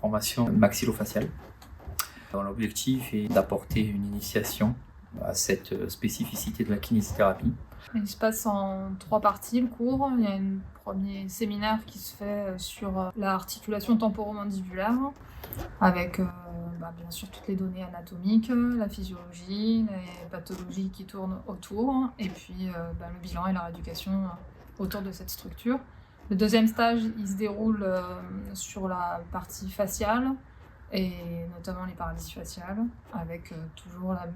formation maxillofaciale. L'objectif est d'apporter une initiation à cette spécificité de la kinésithérapie. Il se passe en 3 parties le cours. Il y a un premier séminaire qui se fait sur l'articulation temporomandibulaire avec bien sûr toutes les données anatomiques, la physiologie, les pathologies qui tournent autour et puis le bilan et la rééducation autour de cette structure. Le deuxième stage, il se déroule sur la partie faciale et notamment les paralysies faciales avec toujours la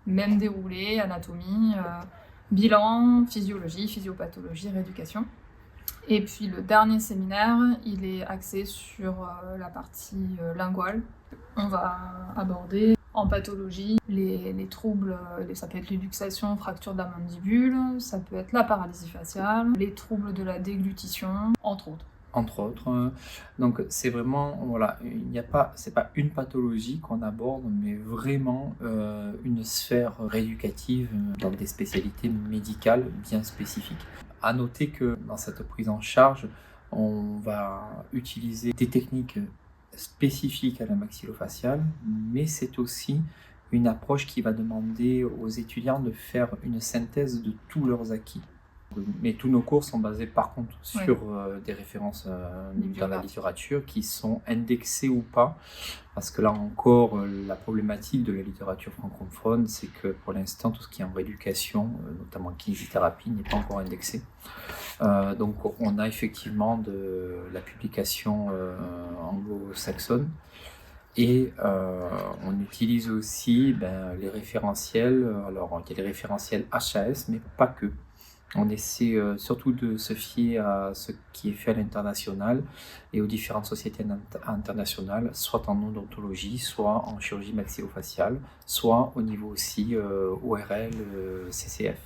même déroulé, anatomie, bilan, physiologie, physiopathologie, rééducation. Et puis le dernier séminaire, il est axé sur la partie linguale. On va aborder en pathologie les troubles, ça peut être les luxations, fracture de la mandibule, ça peut être la paralysie faciale, les troubles de la déglutition, entre autres. Entre autres, donc c'est vraiment, c'est pas une pathologie qu'on aborde, mais vraiment une sphère rééducative dans des spécialités médicales bien spécifiques. À noter que dans cette prise en charge, on va utiliser des techniques spécifiques à la maxillofaciale, mais c'est aussi une approche qui va demander aux étudiants de faire une synthèse de tous leurs acquis. Mais tous nos cours sont basés par contre sur des références dans la littérature qui sont indexées ou pas, parce que là encore la problématique de la littérature francophone, c'est que pour l'instant tout ce qui est en rééducation, notamment en kinésithérapie, n'est pas encore indexé. Donc on a effectivement de la publication anglo-saxonne. Et on utilise aussi les référentiels. Alors il y a les référentiels HAS, mais pas que. On essaie surtout de se fier à ce qui est fait à l'international et aux différentes sociétés internationales, soit en odontologie, soit en chirurgie maxillofaciale, soit au niveau aussi ORL, CCF.